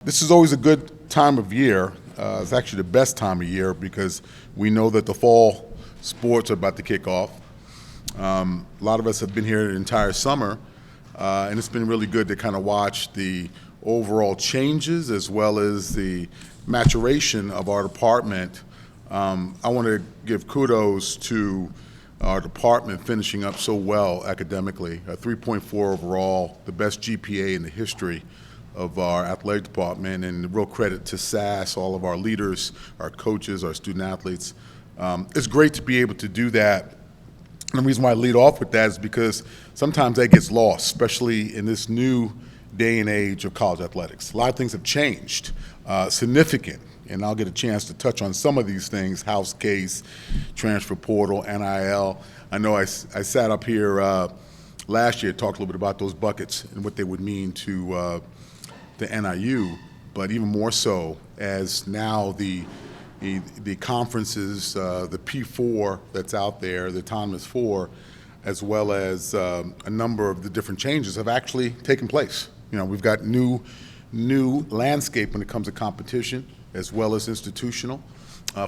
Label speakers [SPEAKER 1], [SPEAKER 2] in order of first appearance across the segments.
[SPEAKER 1] This is always a good time of year. It's actually the best time of year because we know that the fall sports are about to kick off. A lot of us have been here the entire summer, and it's been really good to kind of watch the overall changes as well as the maturation of our department. I want to give kudos to our department finishing up so well academically. A 3.4 overall, the best GPA in the history of our athletic department, and real credit to SAS, all of our leaders, our coaches, our student athletes. It's great to be able to do that. And the reason why I lead off with that is because sometimes that gets lost, especially in this new day and age of college athletics. A lot of things have changed, significant, and I'll get a chance to touch on some of these things: house case, transfer portal, NIL. I know I sat up here last year, talked a little bit about those buckets and what they would mean to the NIU, but even more so as now the conferences, the P4 that's out there, the autonomous 4, as well as a number of the different changes have actually taken place. You know, we've got new landscape when it comes to competition, as well as institutional.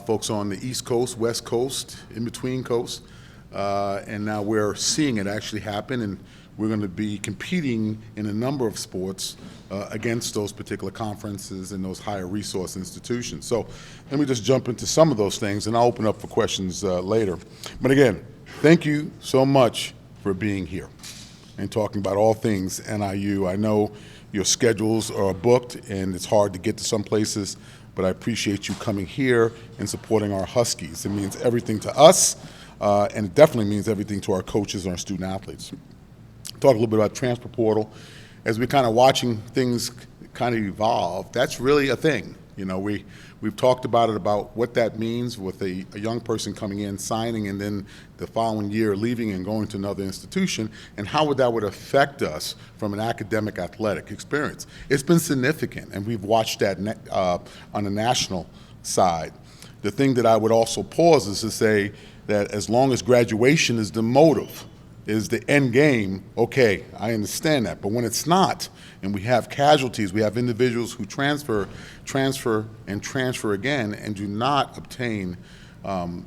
[SPEAKER 1] Folks on the East Coast, West Coast, in between coasts, and now we're seeing it actually happen, and we're going to be competing in a number of sports against those particular conferences and those higher resource institutions. So let me just jump into some of those things, and I'll open up for questions later. But again, thank you so much for being here and talking about all things NIU. I know your schedules are booked, and it's hard to get to some places, but I appreciate you coming here and supporting our Huskies. It means everything to us, and it definitely means everything to our coaches and our student athletes. Talk a little bit about transfer portal. As we're kind of watching things kind of evolve, that's really a thing. You know, we've talked about it, about what that means with a young person coming in, signing, and then the following year leaving and going to another institution, and how that would affect us from an academic athletic experience. It's been significant, and we've watched that on the national side. The thing that I would also pause is to say that as long as graduation is the motive, is the end game, okay, I understand that. But when it's not, and we have casualties, we have individuals who transfer, and transfer again, and do not obtain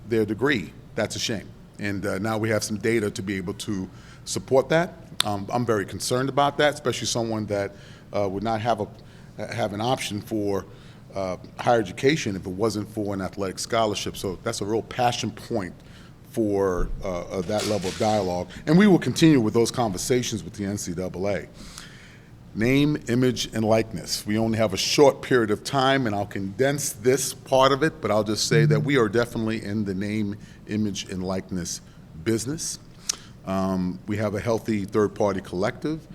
[SPEAKER 1] their degree, that's a shame. And now we have some data to be able to support that. I'm very concerned about that, especially someone that would not have an option for higher education if it wasn't for an athletic scholarship. So that's a real passion point for that level of dialogue. And we will continue with those conversations with the NCAA. Name, image, and likeness. We only have a short period of time, and I'll condense this part of it, but I'll just say that we are definitely in the name, image, and likeness business. We have a healthy third-party collective.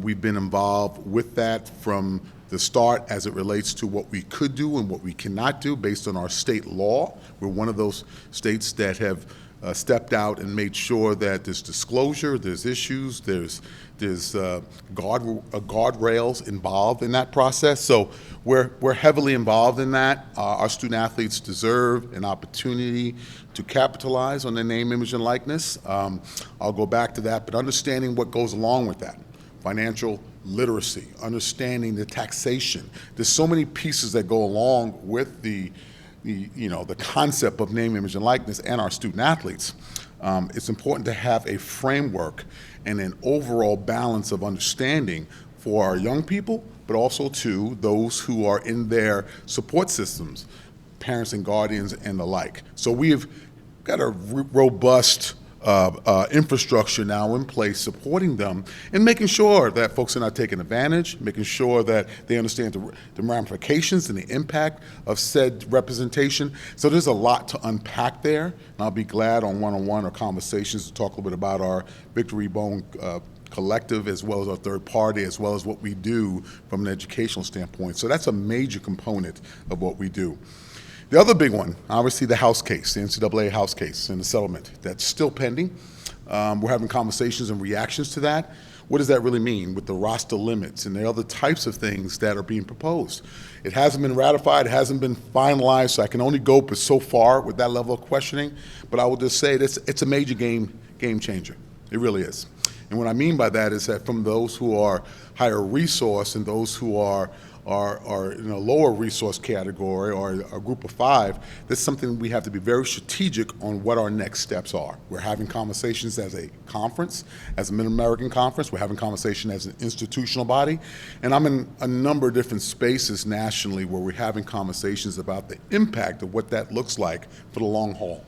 [SPEAKER 1] We've been involved with that from the start as it relates to what we could do and what we cannot do based on our state law. We're one of those states that have stepped out and made sure that there's disclosure, there's issues, there's guardrails involved in that process. So we're heavily involved in that. Our student athletes deserve an opportunity to capitalize on their name, image, and likeness. I'll go back to that, but understanding what goes along with that. Financial literacy, understanding the taxation. There's so many pieces that go along with the concept of name, image, and likeness, and our student athletes. It's important to have a framework and an overall balance of understanding for our young people, but also to those who are in their support systems, parents and guardians and the like. So we've got a robust infrastructure now in place supporting them and making sure that folks are not taking advantage, making sure that they understand the ramifications and the impact of said representation. So there's a lot to unpack there, and I'll be glad on one-on-one or conversations to talk a little bit about our Victory Bone collective, as well as our third party, as well as what we do from an educational standpoint. So that's a major component of what we do. The other big one, obviously the house case, the NCAA house case and the settlement. That's still pending. We're having conversations and reactions to that. What does that really mean with the roster limits and the other types of things that are being proposed? It hasn't been ratified, it hasn't been finalized, so I can only go but so far with that level of questioning. But I will just say it's a major game changer. It really is. And what I mean by that is that from those who are higher resource and those who are in a lower resource category or a group of five, that's something we have to be very strategic on what our next steps are. We're having conversations as a conference, as a Mid-American conference. We're having conversation as an institutional body. And I'm in a number of different spaces nationally where we're having conversations about the impact of what that looks like for the long haul.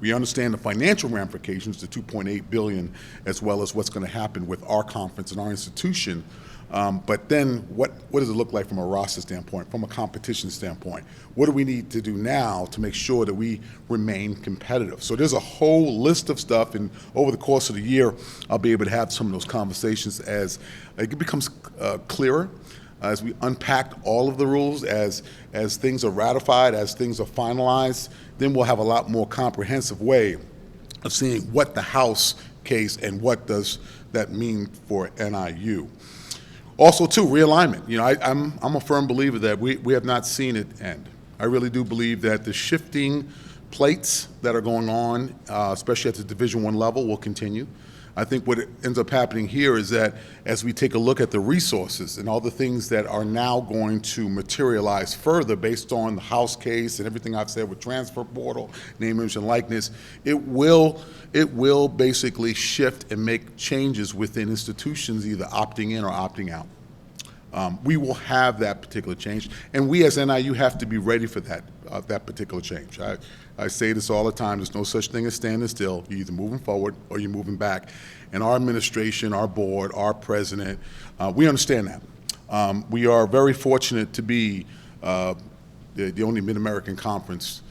[SPEAKER 1] We understand the financial ramifications, the $2.8 billion, as well as what's going to happen with our conference and our institution. But then what does it look like from a roster standpoint, from a competition standpoint? What do we need to do now to make sure that we remain competitive? So there's a whole list of stuff, and over the course of the year, I'll be able to have some of those conversations as it becomes clearer, as we unpack all of the rules, as things are ratified, as things are finalized. Then we'll have a lot more comprehensive way of seeing what the House case and what does that mean for NIU. Also, too, realignment. You know, I'm a firm believer that we have not seen it end. I really do believe that the shifting plates that are going on, especially at the Division I level, will continue. I think what ends up happening here is that as we take a look at the resources and all the things that are now going to materialize further based on the House case and everything I've said with transfer portal, name, image, and likeness, it will basically shift and make changes within institutions either opting in or opting out. We will have that particular change, and we as NIU have to be ready for that particular change. I say this all the time, there's no such thing as standing still. You're either moving forward or you're moving back. And our administration, our board, our president, we understand that. We are very fortunate to be the only Mid-American Conference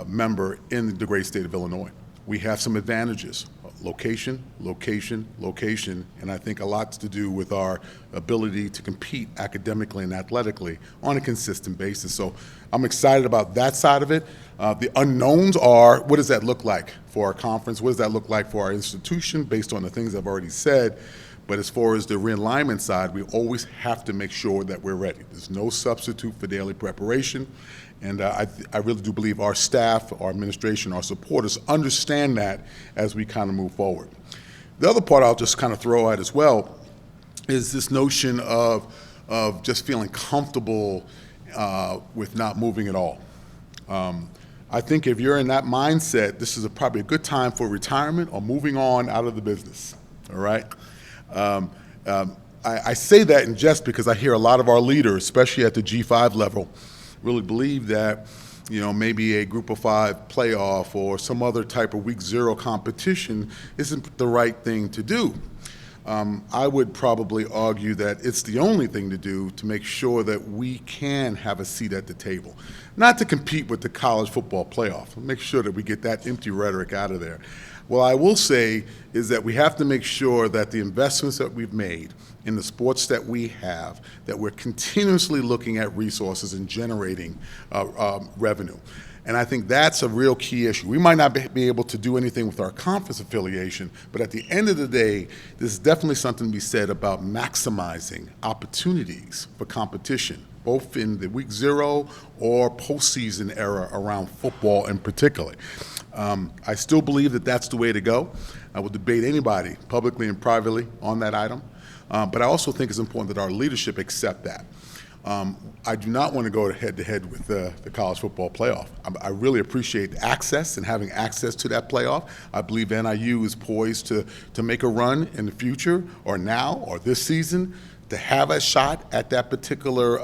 [SPEAKER 1] member in the great state of Illinois. We have some advantages. Location, location, location, and I think a lot to do with our ability to compete academically and athletically on a consistent basis. So I'm excited about that side of it. The unknowns are, what does that look like for our conference? What does that look like for our institution based on the things I've already said? But as far as the realignment side, we always have to make sure that we're ready. There's no substitute for daily preparation. And I really do believe our staff, our administration, our supporters understand that as we kind of move forward. The other part I'll just kind of throw out as well is this notion of just feeling comfortable with not moving at all. I think if you're in that mindset, this is probably a good time for retirement or moving on out of the business, all right? I say that in jest because I hear a lot of our leaders, especially at the G5 level, really believe that, you know, maybe a group of five playoff or some other type of week zero competition isn't the right thing to do. I would probably argue that it's the only thing to do to make sure that we can have a seat at the table. Not to compete with the college football playoff. Make sure that we get that empty rhetoric out of there. What I will say is that we have to make sure that the investments that we've made in the sports that we have, that we're continuously looking at resources and generating revenue. And I think that's a real key issue. We might not be able to do anything with our conference affiliation, but at the end of the day, there's definitely something to be said about maximizing opportunities for competition, both in the week zero or postseason era around football in particular. I still believe that that's the way to go. I will debate anybody, publicly and privately, on that item. But I also think it's important that our leadership accept that. I do not want to go head-to-head with the college football playoff. I really appreciate access and having access to that playoff. I believe NIU is poised to make a run in the future or now or this season to have a shot at that particular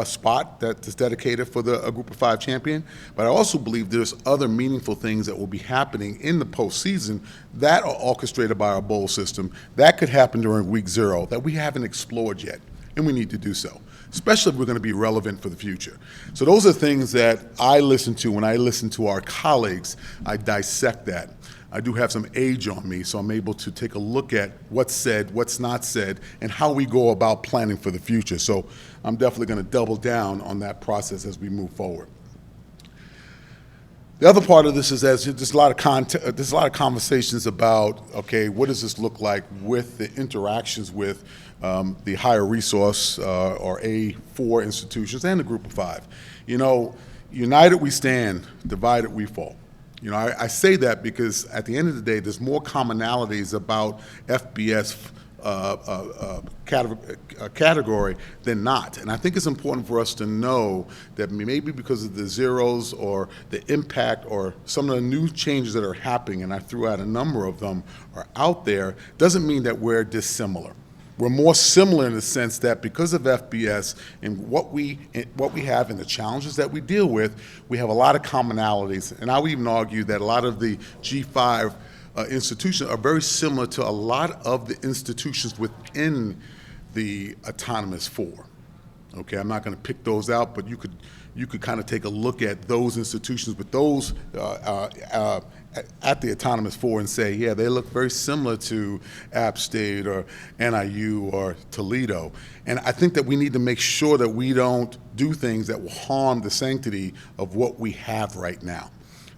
[SPEAKER 1] spot that is dedicated for a group of five champion. But I also believe there's other meaningful things that will be happening in the postseason that are orchestrated by our bowl system that could happen during week zero that we haven't explored yet, and we need to do so, especially if we're going to be relevant for the future. So those are things that I listen to. When I listen to our colleagues, I dissect that. I do have some age on me, so I'm able to take a look at what's said, what's not said, and how we go about planning for the future. So I'm definitely going to double down on that process as we move forward. The other part of this is there's a lot of conversations about, okay, what does this look like with the interactions with the higher resource or A4 institutions and the group of five. You know, united we stand, divided we fall. You know, I say that because at the end of the day, there's more commonalities about FBS category than not. And I think it's important for us to know that maybe because of the zeros or the impact or some of the new changes that are happening, and I threw out a number of them, are out there, doesn't mean that we're dissimilar. We're more similar in the sense that because of FBS and what we have and the challenges that we deal with, we have a lot of commonalities. And I would even argue that a lot of the G5 institutions are very similar to a lot of the institutions within the autonomous four. Okay, I'm not going to pick those out, but you could kind of take a look at those institutions with those at the autonomous four and say, yeah, they look very similar to App State or NIU or Toledo. And I think that we need to make sure that we don't do things that will harm the sanctity of what we have right now.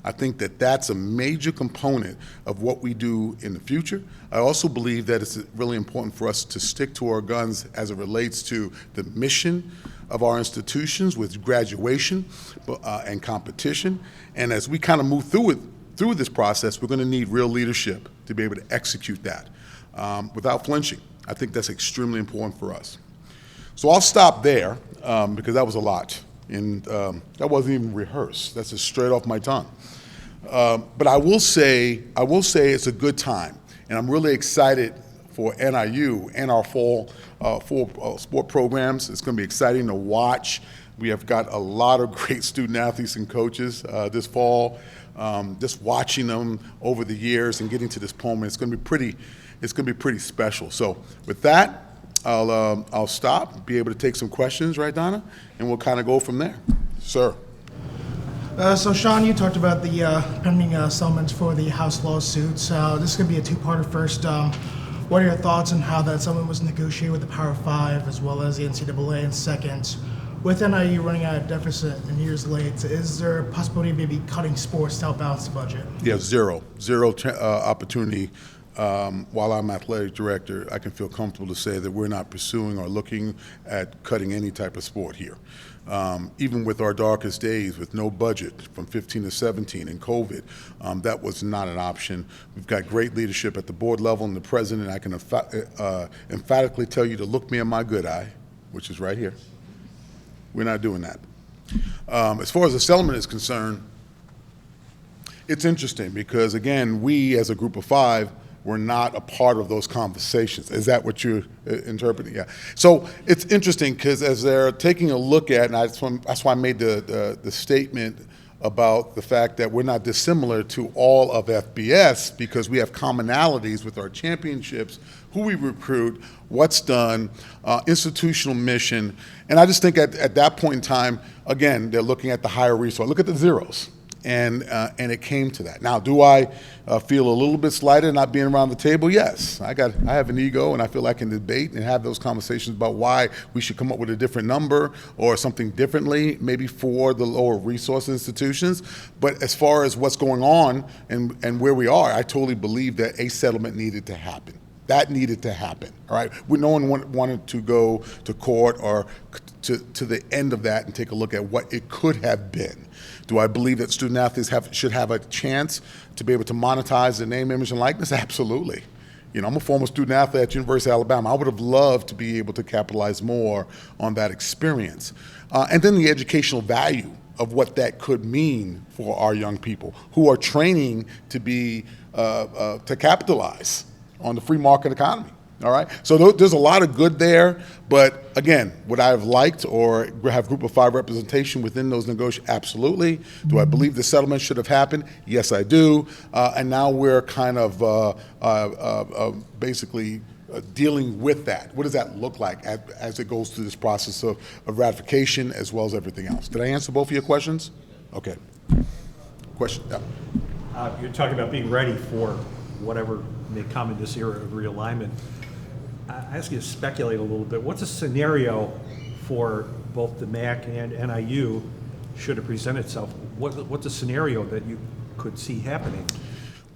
[SPEAKER 1] I think that that's a major component of what we do in the future. I also believe that it's really important for us to stick to our guns as it relates to the mission of our institutions with graduation and competition. And as we kind of move through this process, we're going to need real leadership to be able to execute that without flinching. I think that's extremely important for us. So I'll stop there because that was a lot. And that wasn't even rehearsed. That's just straight off my tongue. But I will say it's a good time, and I'm really excited for NIU and our fall sport programs. It's going to be exciting to watch. We have got a lot of great student athletes and coaches this fall. Just watching them over the years and getting to this moment, it's going to be pretty special. So with that, I'll stop, be able to take some questions, right, Donna? And we'll kind of go from there. Sir.
[SPEAKER 2] So, Sean, you talked about the pending settlements for the House lawsuits. This is going to be a two-parter. First, what are your thoughts on how that settlement was negotiated with the Power Five as well as the NCAA? And second, with NIU running out of deficit and years late, is there a possibility of maybe cutting sports to help balance the budget?
[SPEAKER 1] Yeah, zero opportunity. While I'm athletic director, I can feel comfortable to say that we're not pursuing or looking at cutting any type of sport here. Even with our darkest days, with no budget from 15 to 17 and COVID, that was not an option. We've got great leadership at the board level and the president. I can emphatically tell you to look me in my good eye, which is right here. We're not doing that. As far as the settlement is concerned, it's interesting because, again, we as a group of five were not a part of those conversations. Is that what you're interpreting? Yeah. So it's interesting because as they're taking a look at, and that's why I made the statement about the fact that we're not dissimilar to all of FBS because we have commonalities with our championships, who we recruit, what's done, institutional mission. And I just think at that point in time, again, they're looking at the higher resource. Look at the zeros. And it came to that. Now, do I feel a little bit slighted not being around the table? Yes. I have an ego, and I feel I can debate and have those conversations about why we should come up with a different number or something differently, maybe for the lower resource institutions. But as far as what's going on and where we are, I totally believe that a settlement needed to happen. That needed to happen, all right? No one wanted to go to court or to the end of that and take a look at what it could have been. Do I believe that student athletes should have a chance to be able to monetize their name, image, and likeness? Absolutely. You know, I'm a former student athlete at University of Alabama. I would have loved to be able to capitalize more on that experience. And then the educational value of what that could mean for our young people who are training to be, to capitalize on the free market economy, all right? So there's a lot of good there, but again, would I have liked or have group of five representation within those negotiations? Absolutely. Do I believe the settlement should have happened? Yes, I do. And now we're kind of basically dealing with that. What does that look like as it goes through this process of ratification as well as everything else? Did I answer both of your questions? Okay. Question? Yeah.
[SPEAKER 3] You're talking about being ready for whatever may come in this era of realignment. I ask you to speculate a little bit. What's a scenario for both the MAC and NIU should it present itself? What's a scenario that you could see happening?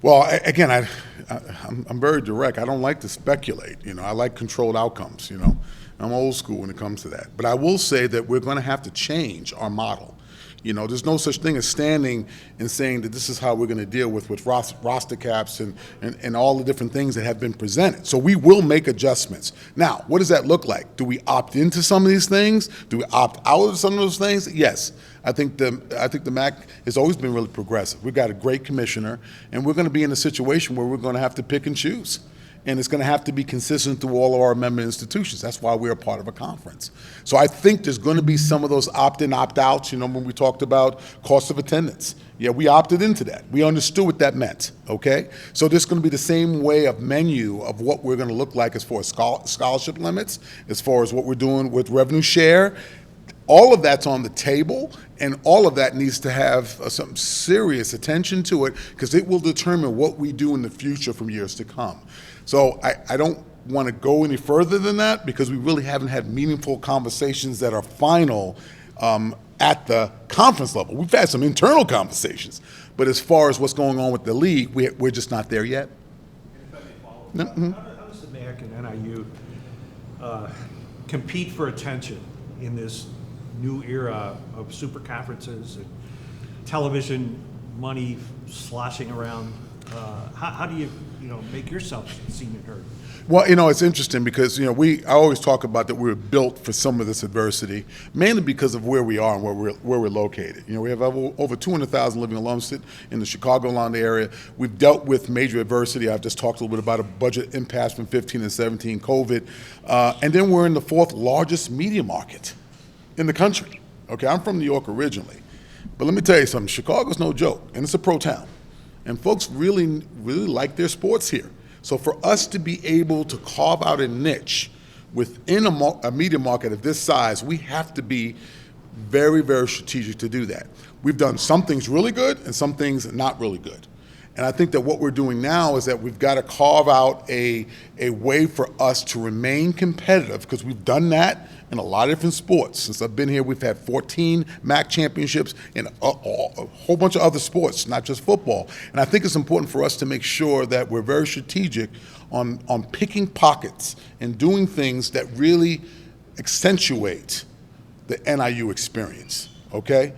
[SPEAKER 1] Well, again, I'm very direct. I don't like to speculate. You know, I like controlled outcomes. You know, I'm old school when it comes to that. But I will say that we're going to have to change our model. You know, there's no such thing as standing and saying that this is how we're going to deal with roster caps and all the different things that have been presented. So we will make adjustments. Now, what does that look like? Do we opt into some of these things? Do we opt out of some of those things? Yes. I think the MAC has always been really progressive. We've got a great commissioner, and we're going to be in a situation where we're going to have to pick and choose. And it's going to have to be consistent through all of our member institutions. That's why we're a part of a conference. So I think there's going to be some of those opt-in, opt-outs, you know, when we talked about cost of attendance. Yeah, we opted into that. We understood what that meant, okay? So there's going to be the same way of menu of what we're going to look like as far as scholarship limits, as far as what we're doing with revenue share. All of that's on the table, and all of that needs to have some serious attention to it, because it will determine what we do in the future from years to come. So I don't want to go any further than that, because we really haven't had meaningful conversations that are final at the conference level. We've had some internal conversations, but as far as what's going on with the league, we're just not there yet.
[SPEAKER 3] If I may follow up, how does the MAC and NIU compete for attention in this new era of super conferences and television money sloshing around? How do you make yourself seen and heard?
[SPEAKER 1] Well, you know, it's interesting because, you know, I always talk about that we were built for some of this adversity, mainly because of where we are and where we're located. You know, we have over 200,000 living alums in the Chicagoland area. We've dealt with major adversity. I've just talked a little bit about a budget impasse from 15 and 17, COVID. And then we're in the fourth largest media market in the country. Okay, I'm from New York originally. But let me tell you something, Chicago's no joke, and it's a pro town. And folks really like their sports here. So for us to be able to carve out a niche within a media market of this size, we have to be very, very strategic to do that. We've done some things really good and some things not really good. And I think that what we're doing now is that we've got to carve out a way for us to remain competitive, because we've done that in a lot of different sports. Since I've been here, we've had 14 MAC championships in a whole bunch of other sports, not just football. And I think it's important for us to make sure that we're very strategic on picking pockets and doing things that really accentuate the NIU experience, okay?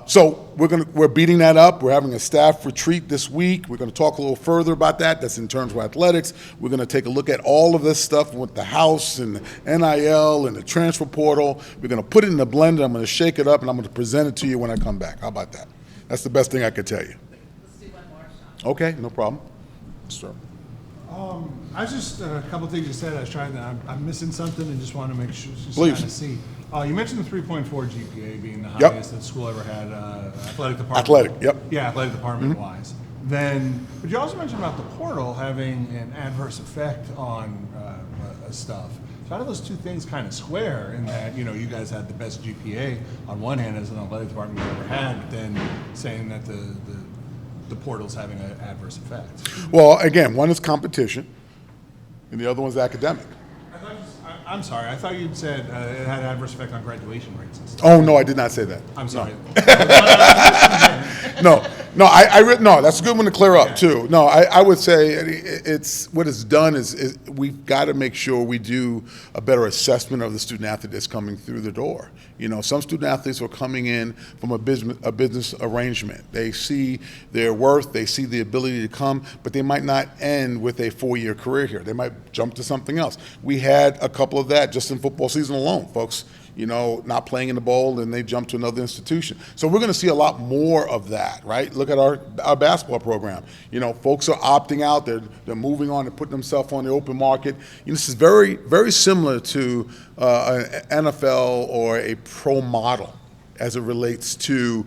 [SPEAKER 1] So we're beating that up. We're having a staff retreat this week. We're going to talk a little further about that. That's in terms of athletics. We're going to take a look at all of this stuff with the house and the NIL and the transfer portal. We're going to put it in the blender. I'm going to shake it up, and I'm going to present it to you when I come back. How about that? That's the best thing I could tell you.
[SPEAKER 4] Let's do one more, Sean.
[SPEAKER 1] Okay, no problem. Sure.
[SPEAKER 5] I was just a couple of things you said. I was trying to. I'm missing something, and just want to make sure. Just
[SPEAKER 1] Please.
[SPEAKER 5] kind of see. You mentioned the 3.4 GPA being the
[SPEAKER 1] Yep.
[SPEAKER 5] highest that school ever had. Athletic department.
[SPEAKER 1] Athletic, yep.
[SPEAKER 5] Yeah, athletic department wise. Then, but you also mentioned about the portal having an adverse effect on stuff. So how do those two things kind of square in that, you guys had the best GPA on one hand as an athletic department you've ever had, but then saying that the portal's having an adverse effect?
[SPEAKER 1] Well, again, one is competition, and the other one's academic.
[SPEAKER 5] I'm sorry. I thought you'd said it had adverse effect on graduation rates and stuff.
[SPEAKER 1] Oh, no, I did not say that.
[SPEAKER 5] I'm sorry.
[SPEAKER 1] No, that's a good one to clear up too. No, I would say it's what it's done is we've got to make sure we do a better assessment of the student athlete that's coming through the door. Some student athletes are coming in from a business arrangement. They see their worth, they see the ability to come, but they might not end with a 4-year career here. They might jump to something else. We had a couple of that just in football season alone, folks. Not playing in the bowl, and they jump to another institution. So we're going to see a lot more of that, right? Look at our basketball program. Folks are opting out. They're moving on and putting themselves on the open market. This is very, very similar to an NFL or a pro model as it relates to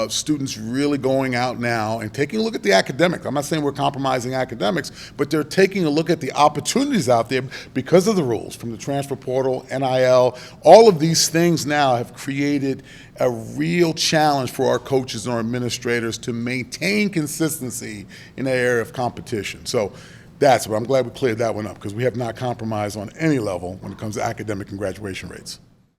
[SPEAKER 1] students really going out now and taking a look at the academics. I'm not saying we're compromising academics, but they're taking a look at the opportunities out there because of the rules from the transfer portal, NIL. All of these things now have created a real challenge for our coaches and our administrators to maintain consistency in the area of competition. So that's what I'm glad we cleared that one up, because we have not compromised on any level when it comes to academic and graduation rates.